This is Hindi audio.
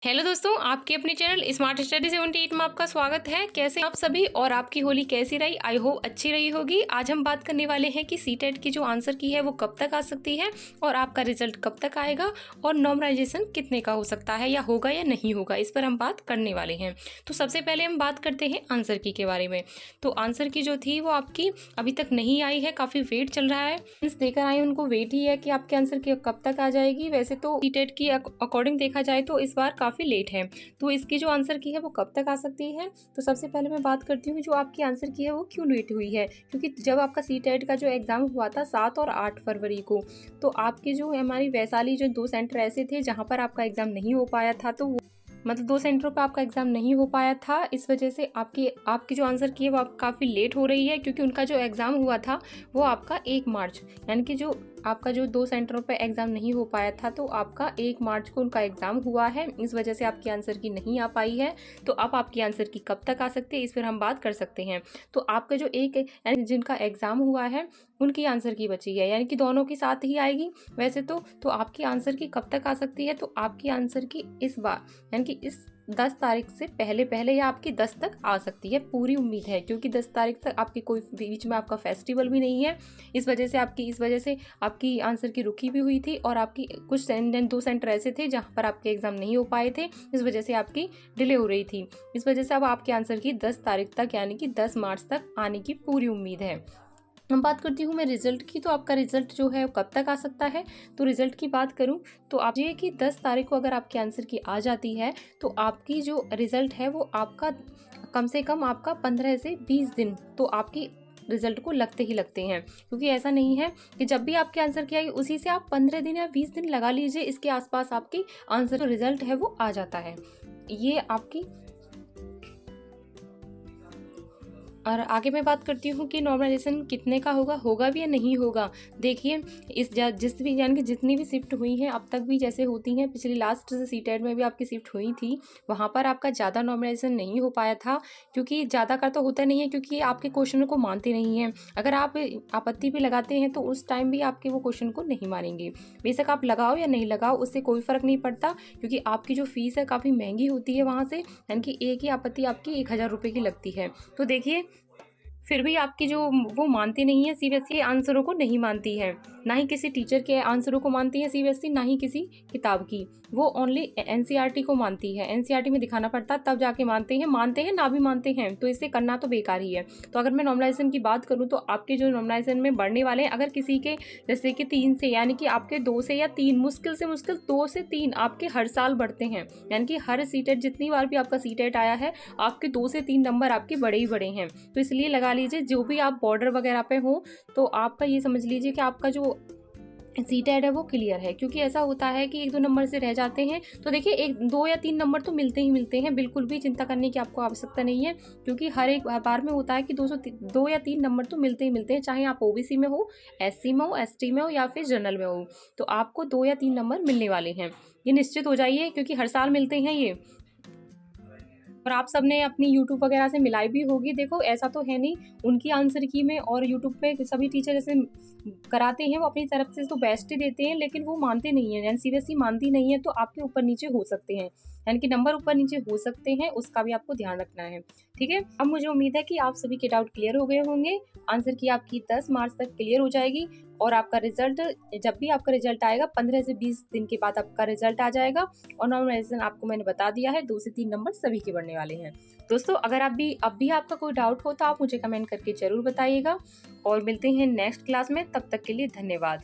हेलो दोस्तों, आपके अपने चैनल स्मार्ट स्टडी 78 में आपका स्वागत है। कैसे आप सभी और आपकी होली कैसी रही? आई होप अच्छी रही होगी। आज हम बात करने वाले हैं कि सीटेट की जो आंसर की है वो कब तक आ सकती है और आपका रिजल्ट कब तक आएगा और नॉर्मलाइजेशन कितने का हो सकता है या होगा या नहीं होगा, इस पर हम बात करने वाले हैं। तो सबसे पहले हम बात करते हैं आंसर की के बारे में। तो आंसर की जो थी वो आपकी अभी तक नहीं आई है, काफ़ी वेट चल रहा है। देकर आए उनको वेट ही है कि आपके आंसर की कब तक आ जाएगी। वैसे तो सीटेट की अकॉर्डिंग देखा जाए तो इस बार काफ़ी लेट है, तो इसकी जो आंसर की है वो कब तक आ सकती है। तो सबसे पहले मैं बात करती हूँ जो आपकी आंसर की है वो क्यों लेट हुई है, क्योंकि जब आपका सीटेट का जो एग्ज़ाम हुआ था 7 और 8 फरवरी को, तो आपके जो हमारी वैशाली जो 2 सेंटर ऐसे थे जहाँ पर आपका एग्ज़ाम नहीं हो पाया था, तो मतलब 2 सेंटरों पर आपका एग्ज़ाम नहीं हो पाया था। इस वजह से आपकी जो आंसर की है वो काफ़ी लेट हो रही है, क्योंकि उनका जो एग्ज़ाम हुआ था वो आपका 1 मार्च, यानी कि जो आपका जो 2 सेंटरों पे एग्ज़ाम नहीं हो पाया था तो आपका 1 मार्च को उनका एग्ज़ाम हुआ है। इस वजह से आपकी आंसर की नहीं आ पाई है। तो अब आपकी आंसर की कब तक आ सकती है, इस पर हम बात कर सकते हैं। तो आपका जो यानी जिनका एग्ज़ाम हुआ है उनकी आंसर की बची है, यानी कि दोनों के साथ ही आएगी वैसे तो आपकी आंसर की कब तक आ सकती है। तो आपकी आंसर की इस बार यानी कि इस 10 तारीख से पहले या आपकी 10 तक आ सकती है, पूरी उम्मीद है, क्योंकि 10 तारीख तक आपकी कोई बीच में आपका फेस्टिवल भी नहीं है। इस वजह से आपकी आंसर की रुकी भी हुई थी और आपकी कुछ 2 सेंटर ऐसे थे जहां पर आपके एग्जाम नहीं हो पाए थे, इस वजह से आपकी डिले हो रही थी। इस वजह से अब आपके आंसर की 10 तारीख तक यानी कि 10 मार्च तक आने की पूरी उम्मीद है। हम बात करती हूँ मैं रिजल्ट की, तो आपका रिजल्ट जो है कब तक आ सकता है। तो रिजल्ट की बात करूँ तो आप ये कि 10 तारीख को अगर आपके आंसर की आ जाती है तो आपकी जो रिजल्ट है वो आपका कम से कम आपका 15 से 20 दिन तो आपकी रिजल्ट को लगते ही लगते हैं, क्योंकि ऐसा नहीं है कि जब भी आपके आंसर की आई उसी से आप 15 दिन या 20 दिन लगा लीजिए, इसके आसपास आपकी आंसर रिजल्ट है वो आ जाता है। ये आपकी और आगे मैं बात करती हूँ कि नॉर्मलाइजेशन कितने का होगा भी या नहीं होगा। देखिए जिस भी यानी कि जितनी भी शिफ्ट हुई हैं अब तक भी जैसे होती हैं, पिछली लास्ट सीटेट में भी आपकी शिफ्ट हुई थी, वहाँ पर आपका ज़्यादा नॉर्मलाइजेशन नहीं हो पाया था, क्योंकि ज़्यादा का तो होता नहीं है, क्योंकि आपके क्वेश्चन को मानते नहीं हैं। अगर आप आपत्ति भी लगाते हैं तो उस टाइम भी आपके वो क्वेश्चन को नहीं मानेंगे। बेशक आप लगाओ या नहीं लगाओ उससे कोई फ़र्क नहीं पड़ता, क्योंकि आपकी जो फीस है काफ़ी महंगी होती है वहाँ से, यानी कि एक ही आपत्ति आपकी 1000 रुपये की लगती है। तो देखिए फिर भी आपकी जो वो मानती नहीं है, सीबीएसई आंसरों को नहीं मानती है, ना ही किसी टीचर के आंसरों को मानती है सीबीएसई, ना ही किसी किताब की। वो ओनली एनसीईआरटी को मानती है, एनसीईआरटी में दिखाना पड़ता है तब जाके मानते हैं ना भी मानते हैं तो इसे करना तो बेकार ही है। तो अगर मैं नॉर्मलाइजेशन की बात करूँ तो आपके जो नॉर्मलाइजेशन में बढ़ने वाले हैं, अगर किसी के जैसे कि 3 से यानी कि आपके 2 से या 3 मुश्किल से मुश्किल 2 से 3 आपके हर साल बढ़ते हैं, यानी कि हर सीटेट जितनी बार भी आपका सीटेट आया है आपके 2 से 3 नंबर आपके बड़े ही बड़े हैं। तो इसलिए लगा लीजिए जो भी आप बॉर्डर वगैरह पे हो तो आपका ये समझ लीजिए कि आपका जो सीटेट है वो क्लियर है, क्योंकि ऐसा होता है कि 1-2 नंबर से रह जाते हैं। तो देखिए 1-2 या 3 नंबर तो मिलते ही मिलते हैं, बिल्कुल भी चिंता करने की आपको आवश्यकता नहीं है, क्योंकि हर एक बार में होता है कि 2 या 3 नंबर तो मिलते ही मिलते हैं, चाहे आप ओबीसी में हो, एससी में हो, एसटी में हो या फिर जनरल में हो, तो आपको 2 या 3 नंबर मिलने वाले हैं। ये निश्चित हो जाइए, क्योंकि हर साल मिलते हैं ये। और आप सबने अपनी यूट्यूब वगैरह से मिलाई भी होगी। देखो ऐसा तो है नहीं, उनकी आंसर की में और यूट्यूब पे सभी टीचर जैसे कराते हैं वो अपनी तरफ से तो बेस्ट ही देते हैं, लेकिन वो मानते नहीं है, यानी सीबीएसई मानती नहीं है, तो आपके ऊपर नीचे हो सकते हैं, यानी कि नंबर ऊपर नीचे हो सकते हैं, उसका भी आपको ध्यान रखना है। ठीक है, अब मुझे उम्मीद है कि आप सभी के डाउट क्लियर हो गए होंगे। आंसर की आपकी 10 मार्च तक क्लियर हो जाएगी और आपका रिजल्ट जब भी आपका रिजल्ट आएगा 15 से 20 दिन के बाद आपका रिजल्ट आ जाएगा। और नॉर्मलाइजेशन आपको मैंने बता दिया है, 2 से 3 नंबर सभी के बढ़ने वाले हैं। दोस्तों अगर अब भी आपका कोई डाउट हो तो आप मुझे कमेंट करके जरूर बताइएगा और मिलते हैं नेक्स्ट क्लास में। तब तक के लिए धन्यवाद।